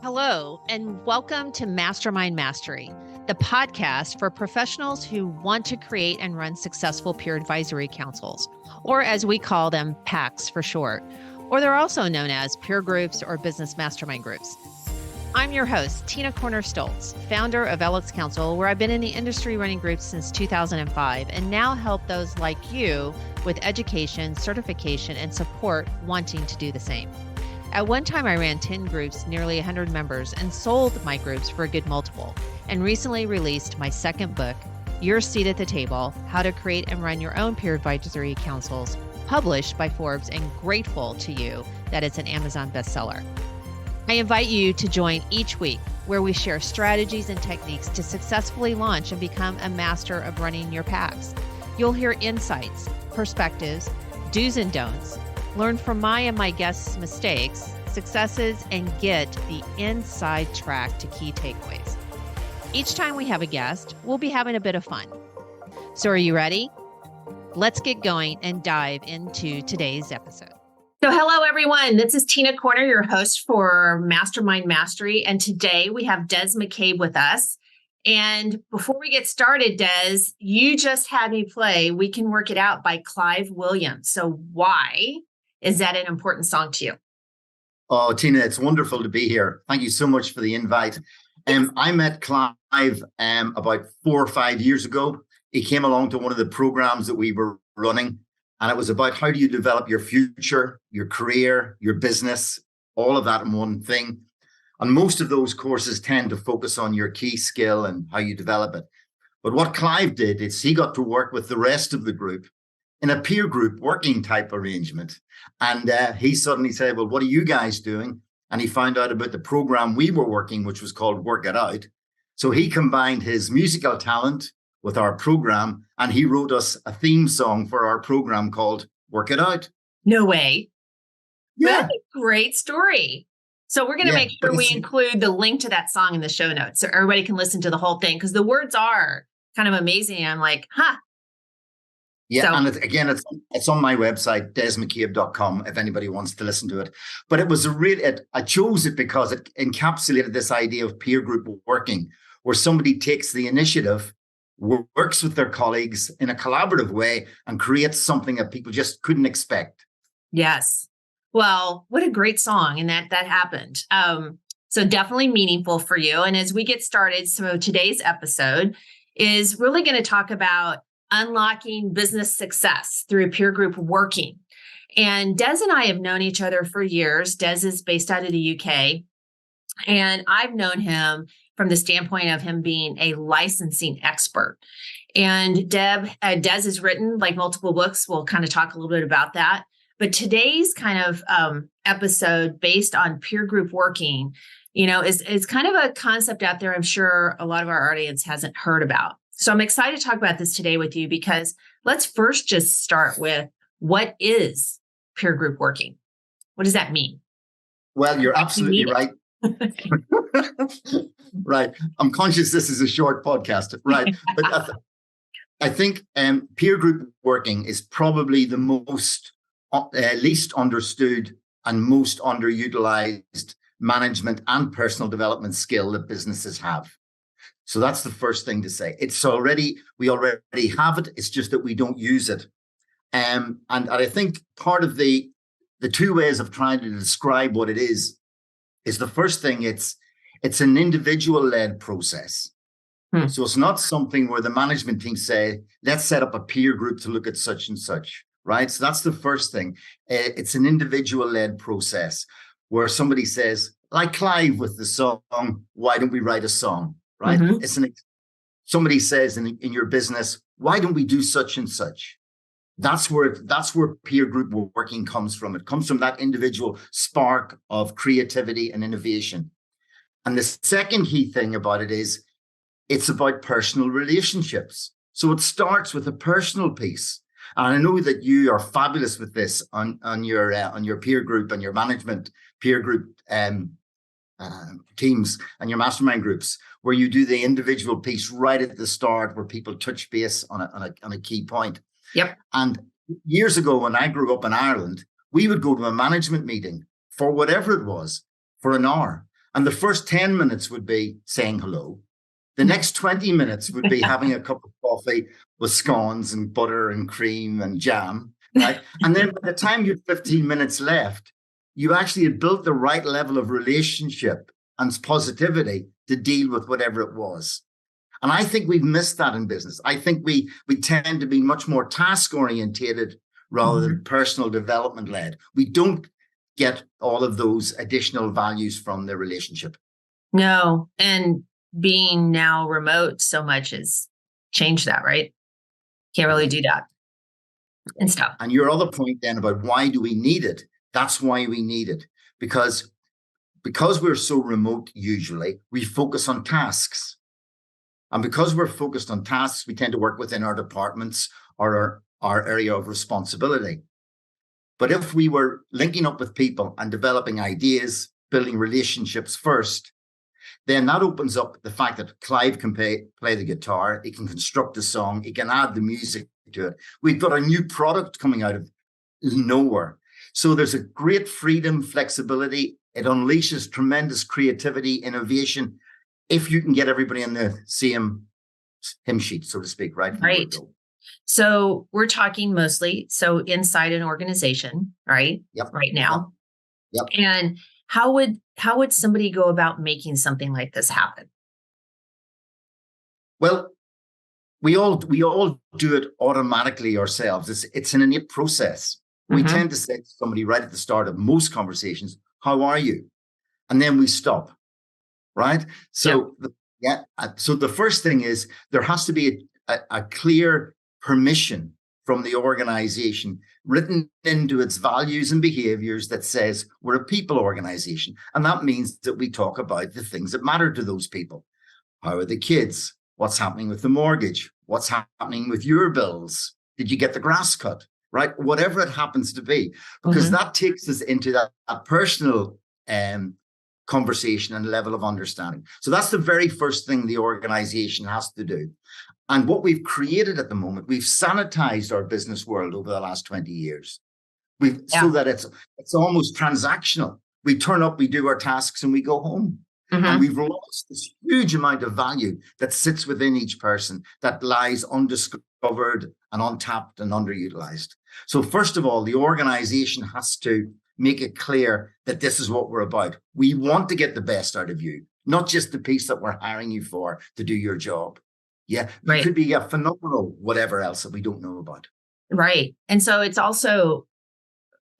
Hello, and welcome to Mastermind Mastery, the podcast for professionals who want to create and run successful peer advisory councils, or as we call them, PACs for short, or they're also known as peer groups or business mastermind groups. I'm your host, Tina Corner-Stoltz, founder of LX Council, where I've been in the industry running groups since 2005 and now help those like you with education, certification, and support wanting to do the same. At one time, I ran 10 groups, nearly 100 members, and sold my groups for a good multiple, and recently released my second book, Your Seat at the Table, How to Create and Run Your Own Peer Advisory Councils, published by Forbes, and grateful to you that it's an Amazon bestseller. I invite you to join each week where we share strategies and techniques to successfully launch and become a master of running your PACs. You'll hear insights, perspectives, do's and don'ts, learn from my and my guests' mistakes, successes, and get the inside track to key takeaways. Each time we have a guest, we'll be having a bit of fun. So are you ready? Let's get going and dive into today's episode. So hello, everyone. This is Tina Corner, your host for Mastermind Mastery. And today we have Des McCabe with us. And before we get started, Des, you just had me play We Can Work It Out by Clive Williams. So why is that an important song to you? Oh, Tina, it's wonderful to be here. Thank you so much for the invite. I met Clive about 4 or 5 years ago. He came along to one of the programs that we were running, and it was about how do you develop your future, your career, your business, all of that in one thing. And most of those courses tend to focus on your key skill and how you develop it. But what Clive did is he got to work with the rest of the group in a peer group working type arrangement. And he suddenly said, well, what are you guys doing? And he found out about the program we were working, which was called Work It Out. So he combined his musical talent with our program, and he wrote us a theme song for our program called Work It Out. No way. Yeah. That's a great story. So we're going to make sure we include the link to that song in the show notes so everybody can listen to the whole thing, because the words are kind of amazing. I'm like, Yeah, so, and it's on my website, desmccabe.com, if anybody wants to listen to it. But it was I chose it because it encapsulated this idea of peer group working, where somebody takes the initiative, works with their colleagues in a collaborative way, and creates something that people just couldn't expect. Yes. Well, what a great song. And that happened. So definitely meaningful for you. And as we get started, so today's episode is really going to talk about unlocking business success through peer group working. And Des and I have known each other for years. Des is based out of the UK. And I've known him from the standpoint of him being a licensing expert. And Des has written like multiple books. We'll kind of talk a little bit about that. But today's kind of episode based on peer group working, is kind of a concept out there I'm sure a lot of our audience hasn't heard about. So I'm excited to talk about this today with you, because let's first just start with, what is peer group working? What does that mean? Well, you're absolutely right. Right. I'm conscious this is a short podcast. Right. But I think peer group working is probably the most least understood and most underutilized management and personal development skill that businesses have. So that's the first thing to say. We already have it. It's just that we don't use it. And I think part of the two ways of trying to describe what it is the first thing, it's an individual-led process. So it's not something where the management team say, let's set up a peer group to look at such and such, right? So that's the first thing. It's an individual-led process where somebody says, like Clive with the song, why don't we write a song? Right? Mm-hmm. Somebody says in your business, why don't we do such and such? That's where peer group working comes from. It comes from that individual spark of creativity and innovation. And the second key thing about it is it's about personal relationships. So it starts with a personal piece. And I know that you are fabulous with this on your peer group and your management peer group teams and your mastermind groups, where you do the individual piece right at the start, where people touch base on a key point. Yep. And years ago, when I grew up in Ireland, we would go to a management meeting for whatever it was for an hour. And the first 10 minutes would be saying hello. The next 20 minutes would be having a cup of coffee with scones and butter and cream and jam, right? And then by the time you had 15 minutes left, you actually had built the right level of relationship and positivity to deal with whatever it was. And I think we've missed that in business. I think we tend to be much more task orientated rather than personal development led. We don't get all of those additional values from the relationship. No. And being now remote so much has changed that, right? Can't really do that and stuff. And your other point then about why do we need it? That's why we need it. Because we're so remote, usually, we focus on tasks. And because we're focused on tasks, we tend to work within our departments or our area of responsibility. But if we were linking up with people and developing ideas, building relationships first, then that opens up the fact that Clive can play the guitar, he can construct a song, he can add the music to it. We've got a new product coming out of nowhere. So there's a great freedom, flexibility. It unleashes tremendous creativity, innovation, if you can get everybody in the same hymn sheet, so to speak, right? Right. So we're talking mostly inside an organization, right? Yep. Right now. Yep. And how would somebody go about making something like this happen? Well, we all do it automatically ourselves. It's an innate process. We tend to say to somebody right at the start of most conversations, "How are you?" And then we stop, right? So so the first thing is there has to be a clear permission from the organization written into its values and behaviors that says we're a people organization. And that means that we talk about the things that matter to those people. How are the kids? What's happening with the mortgage? What's happening with your bills? Did you get the grass cut? Right? Whatever it happens to be, because that takes us into that personal conversation and level of understanding. So that's the very first thing the organization has to do. And what we've created at the moment, we've sanitized our business world over the last 20 years. So that it's almost transactional. We turn up, we do our tasks, and we go home. And we've lost this huge amount of value that sits within each person that lies undiscovered and untapped and underutilized. So first of all, the organization has to make it clear that this is what we're about. We want to get the best out of you, not just the piece that we're hiring you for to do your job. Yeah, it could be a phenomenal whatever else that we don't know about. Right. And so it's also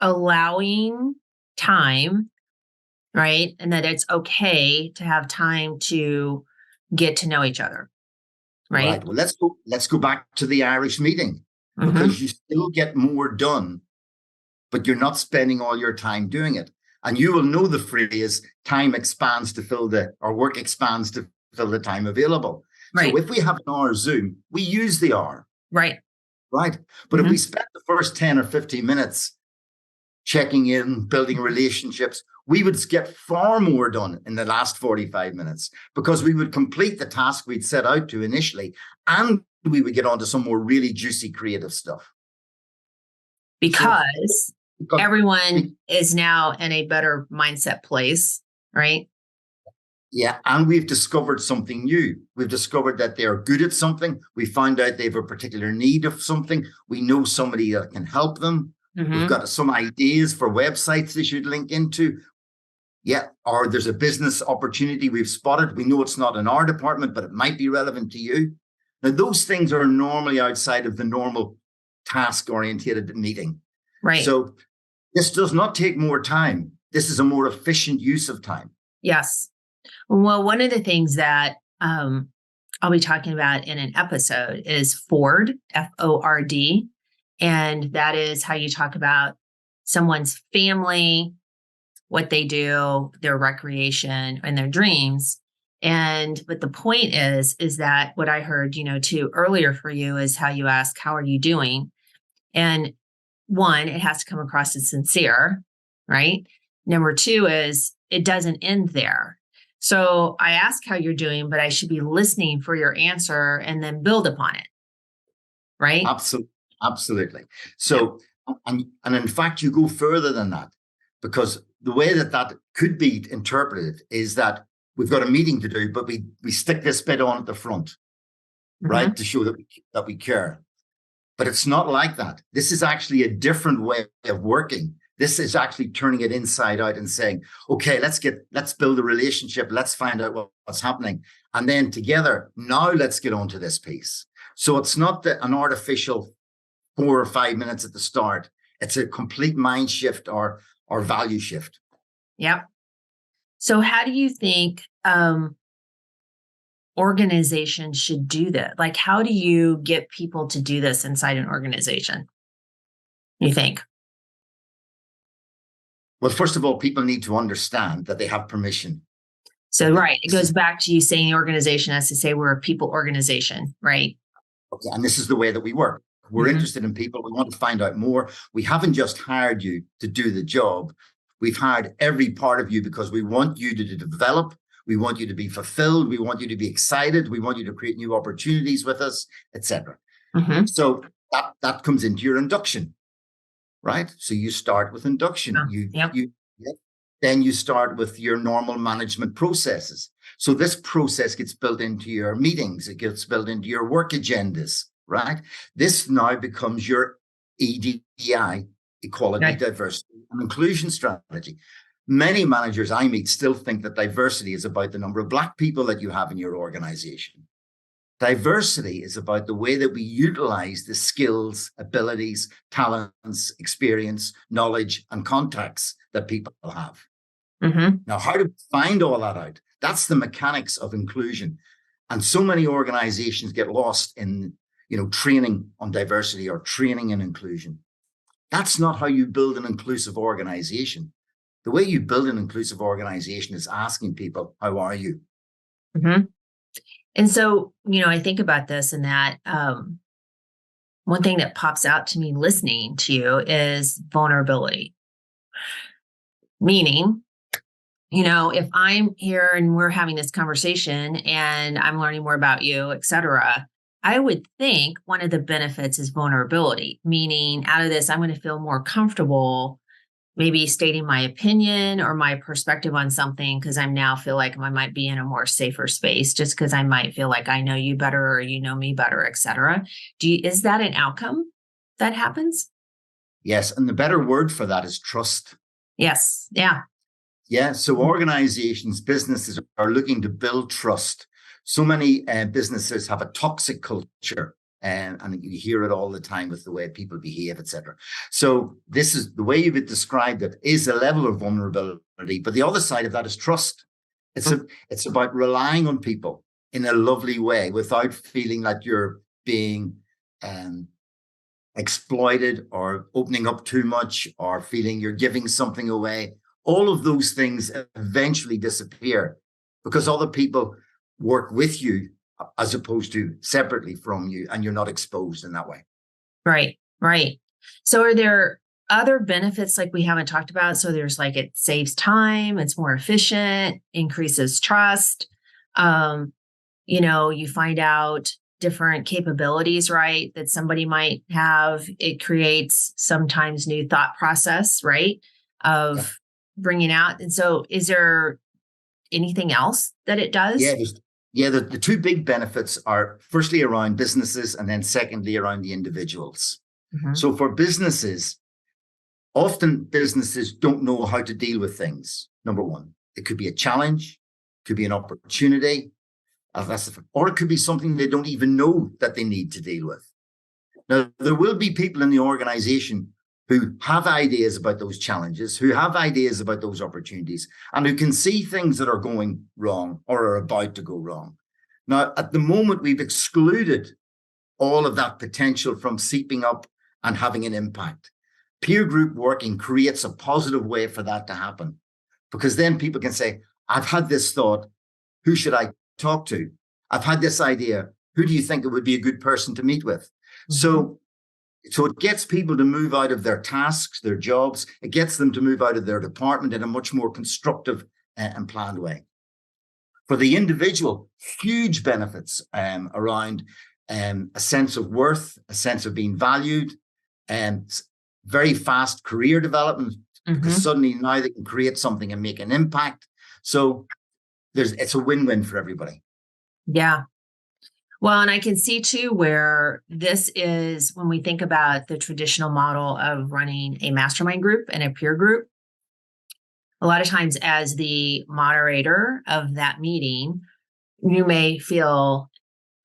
allowing time, right? And that it's okay to have time to get to know each other. Right. Well, let's go back to the Irish meeting, because you still get more done, but you're not spending all your time doing it. And you will know the phrase, time expands to fill work expands to fill the time available. Right. So if we have an hour Zoom, we use the hour. Right. Right. But if we spend the first 10 or 15 minutes checking in, building relationships, we would get far more done in the last 45 minutes, because we would complete the task we'd set out to initially, and we would get on to some more really juicy creative stuff. Because everyone is now in a better mindset place, right? Yeah, and we've discovered something new. We've discovered that they're good at something. We found out they have a particular need of something. We know somebody that can help them. We've got some ideas for websites they should link into. Yeah, or there's a business opportunity we've spotted. We know it's not in our department, but it might be relevant to you. Now, those things are normally outside of the normal task-oriented meeting. Right. So this does not take more time. This is a more efficient use of time. Yes. Well, one of the things that I'll be talking about in an episode is Ford, F-O-R-D. And that is how you talk about someone's family, what they do, their recreation, and their dreams. But the point is that what I heard, too, earlier for you is how you ask, how are you doing? And one, it has to come across as sincere, right? Number two is it doesn't end there. So I ask how you're doing, but I should be listening for your answer and then build upon it, right? Absolutely. So, and in fact, you go further than that, because the way that could be interpreted is that we've got a meeting to do, but we stick this bit on at the front, right, to show that we care. But it's not like that. This is actually a different way of working. This is actually turning it inside out and saying, okay, let's build a relationship. Let's find out what's happening. And then together, now let's get on to this piece. So it's not an artificial 4 or 5 minutes at the start. It's a complete mind shift or value shift. Yep. So how do you think organizations should do that? Like, how do you get people to do this inside an organization, you think? Well, first of all, people need to understand that they have permission. So, right. It goes back to you saying the organization has to say we're a people organization, right? Okay. And this is the way that we work. We're interested in people. We want to find out more. We haven't just hired you to do the job. We've hired every part of you because we want you to develop. We want you to be fulfilled. We want you to be excited. We want you to create new opportunities with us, etc. So that comes into your induction, right? So you start with induction. Then you start with your normal management processes. So this process gets built into your meetings. It gets built into your work agendas, right? This now becomes your EDI, equality, diversity, and inclusion strategy. Many managers I meet still think that diversity is about the number of Black people that you have in your organization. Diversity is about the way that we utilize the skills, abilities, talents, experience, knowledge, and contacts that people have. Now, how to find all that out? That's the mechanics of inclusion. And so many organizations get lost in, training on diversity or training in inclusion. That's not how you build an inclusive organization. The way you build an inclusive organization is asking people, how are you? And so, I think about this and that one thing that pops out to me listening to you is vulnerability. Meaning, if I'm here and we're having this conversation and I'm learning more about you, et cetera, I would think one of the benefits is vulnerability, meaning out of this, I'm going to feel more comfortable maybe stating my opinion or my perspective on something because I now feel like I might be in a more safer space just because I might feel like I know you better or you know me better, et cetera. Is that an outcome that happens? Yes. And the better word for that is trust. Yes. Yeah. Yeah. So organizations, businesses are looking to build trust. So many businesses have a toxic culture. And you hear it all the time with the way people behave, etc. So this is the way you would describe it is a level of vulnerability. But the other side of that is trust. It's about relying on people in a lovely way without feeling like you're being exploited or opening up too much or feeling you're giving something away. All of those things eventually disappear because other people work with you as opposed to separately from you, and you're not exposed in that way. Right. So are there other benefits like we haven't talked about? So there's like it saves time, it's more efficient, increases trust. You find out different capabilities, right, that somebody might have. It creates sometimes new thought process, right, of bringing out. And so is there anything else that it does? The two big benefits are firstly around businesses and then secondly around the individuals. So for businesses, often businesses don't know how to deal with things. Number one, it could be a challenge, could be an opportunity, or it could be something they don't even know that they need to deal with. Now, there will be people in the organization who have ideas about those challenges, who have ideas about those opportunities, and who can see things that are going wrong or are about to go wrong. Now, at the moment, we've excluded all of that potential from seeping up and having an impact. Peer group working creates a positive way for that to happen, because then people can say, I've had this thought, who should I talk to? I've had this idea, who do you think it would be a good person to meet with? So it gets people to move out of their tasks, their jobs. It gets them to move out of their department in a much more constructive and planned way. For the individual, huge benefits around a sense of worth, a sense of being valued, and very fast career development, because suddenly now they can create something and make an impact. So it's a win-win for everybody. Yeah. Well, and I can see too where this is when we think about the traditional model of running a mastermind group and a peer group. A lot of times, as the moderator of that meeting, you may feel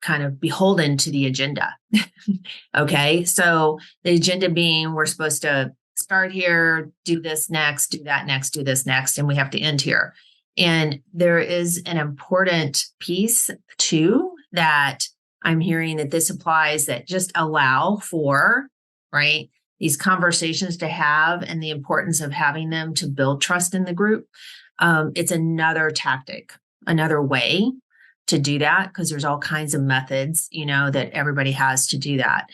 kind of beholden to the agenda. Okay. So the agenda being we're supposed to start here, do this next, do that next, do this next, and we have to end here. And there is an important piece too that I'm hearing that this applies, that just allow for, right, these conversations to have and the importance of having them to build trust in the group. It's another tactic, another way to do that, because there's all kinds of methods, that everybody has to do that.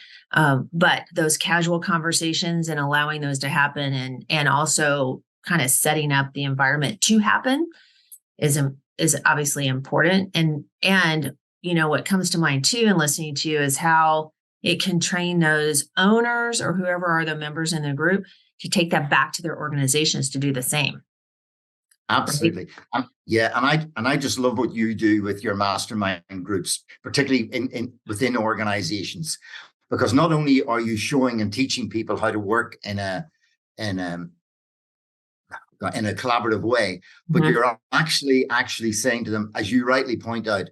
But those casual conversations and allowing those to happen and also kind of setting up the environment to happen is obviously important. And what comes to mind too in listening to you is how it can train those owners or whoever are the members in the group to take that back to their organizations to do the same. Absolutely. Right? And I just love what you do with your mastermind groups, particularly within organizations, because not only are you showing and teaching people how to work in a collaborative way, but you're actually saying to them, as you rightly point out,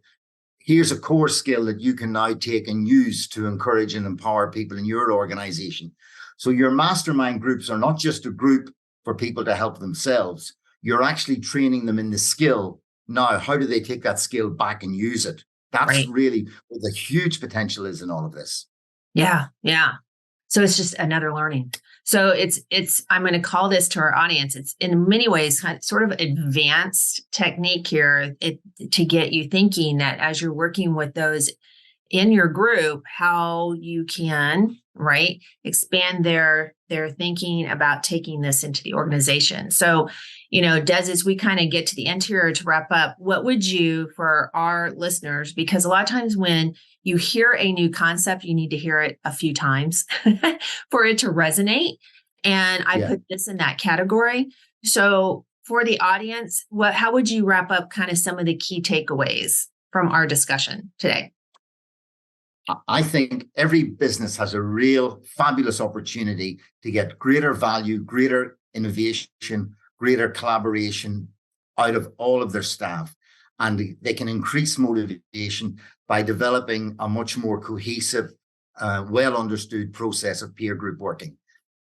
here's a core skill that you can now take and use to encourage and empower people in your organization. So your mastermind groups are not just a group for people to help themselves. You're actually training them in the skill. Now, how do they take that skill back and use it? That's really what the huge potential is in all of this. Yeah. Yeah. So it's just another learning. So I'm going to call this to our audience. It's in many ways kind of sort of advanced technique here to get you thinking that as you're working with those in your group, how you can, right, expand their thinking about taking this into the organization. So, Des, as we kind of get to the end here to wrap up, what would you, for our listeners, because a lot of times when you hear a new concept, you need to hear it a few times for it to resonate. And I put this in that category. So for the audience, how would you wrap up kind of some of the key takeaways from our discussion today? I think every business has a real fabulous opportunity to get greater value, greater innovation, greater collaboration out of all of their staff. And they can increase motivation by developing a much more cohesive, well understood process of peer group working.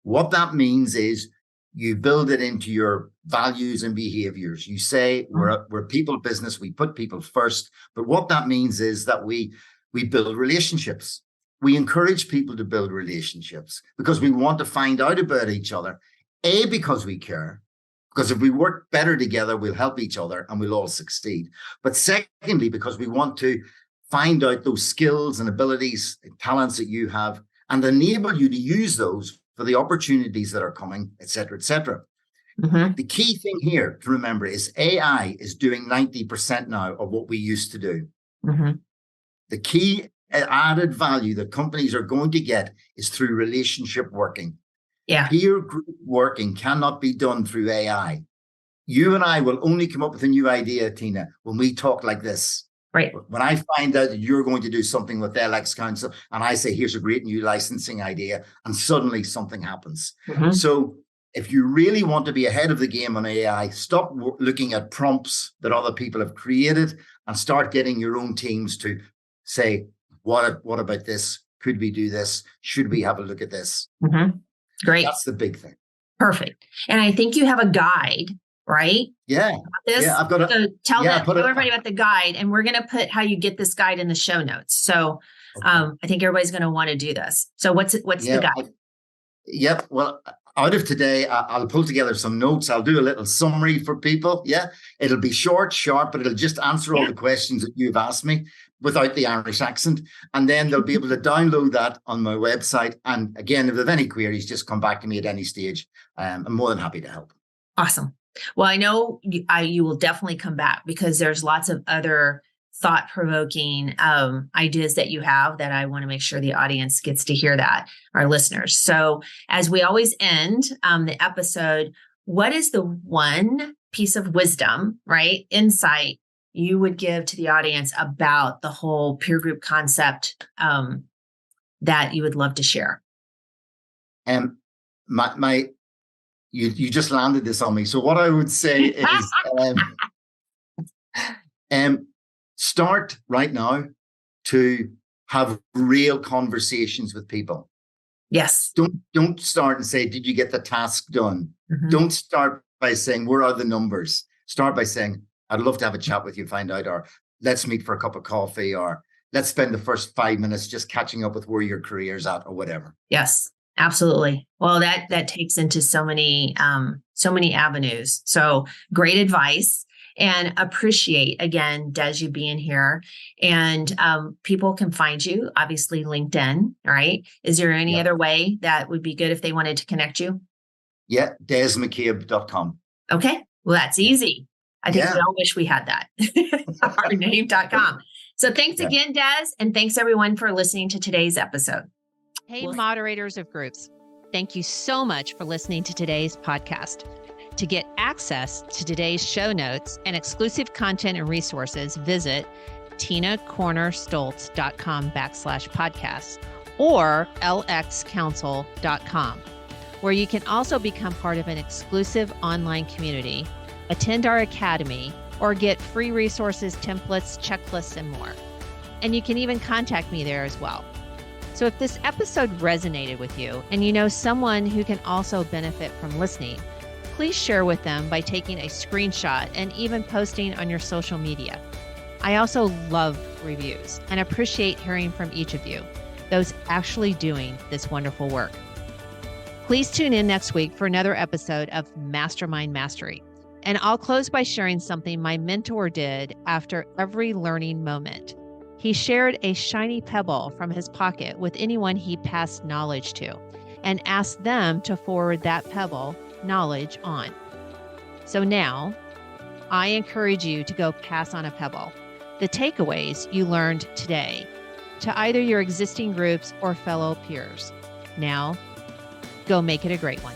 What that means is you build it into your values and behaviors. You say we're people business, we put people first. But what that means is that we build relationships. We encourage people to build relationships because we want to find out about each other. Because we care, because if we work better together, we'll help each other and we'll all succeed. But secondly, because we want to find out those skills and abilities and talents that you have and enable you to use those for the opportunities that are coming, et cetera, et cetera. The key thing here to remember is AI is doing 90% now of what we used to do. The key added value that companies are going to get is through relationship working. Peer group working cannot be done through AI. You and I will only come up with a new idea, Tina, when we talk like this. Right. When I find out that you're going to do something with LX Council and I say, here's a great new licensing idea, and suddenly something happens. So if you really want to be ahead of the game on AI, stop looking at prompts that other people have created and start getting your own teams to say, what about this? Could we do this? Should we have a look at this? Great. That's the big thing. Perfect. And I think you have a guide, right? Yeah. I've got So tell everybody about the guide, and we're going to put how you get this guide in the show notes. So I think everybody's going to want to do this. So what's the guide? Well, out of today, I'll pull together some notes. I'll do a little summary for people. It'll be short, sharp, but it'll just answer all the questions that you've asked me without the Irish accent. And then they'll be able to download that on my website. And again, if they have any queries, just come back to me at any stage. I'm more than happy to help. Awesome. Well, I know you will definitely come back because there's lots of other thought-provoking ideas that you have that I want to make sure the audience gets to hear that, our listeners. So as we always end the episode, what is the one piece of wisdom, right, insight you would give to the audience about the whole peer group concept that you would love to share? You just landed this on me. So what I would say is, start right now to have real conversations with people. Yes. Don't start and say, did you get the task done? Mm-hmm. Don't start by saying, where are the numbers? Start by saying, I'd love to have a chat with you, find out, or let's meet for a cup of coffee, or let's spend the first 5 minutes just catching up with where your career's at, or whatever. Yes, absolutely. Well, that takes into so many avenues. So great advice, and appreciate, again, Des, you being here. And people can find you, obviously LinkedIn, right? Is there any other way that would be good if they wanted to connect you? Yeah, desmccabe.com. Okay, well, that's easy. I think we all wish we had that. Ourname.com. So thanks again, Des, and thanks everyone for listening to today's episode. Hey, moderators of groups, thank you so much for listening to today's podcast. To get access to today's show notes and exclusive content and resources, visit tinacornerstoltz.com/podcast or lxcouncil.com, where you can also become part of an exclusive online community, attend our academy, or get free resources, templates, checklists, and more. And you can even contact me there as well. So if this episode resonated with you and you know someone who can also benefit from listening, please share with them by taking a screenshot and even posting on your social media. I also love reviews and appreciate hearing from each of you, those actually doing this wonderful work. Please tune in next week for another episode of Mastermind Mastery. And I'll close by sharing something my mentor did after every learning moment. He shared a shiny pebble from his pocket with anyone he passed knowledge to and asked them to forward that pebble knowledge on. So now, I encourage you to go pass on a pebble, the takeaways you learned today, to either your existing groups or fellow peers. Now, go make it a great one.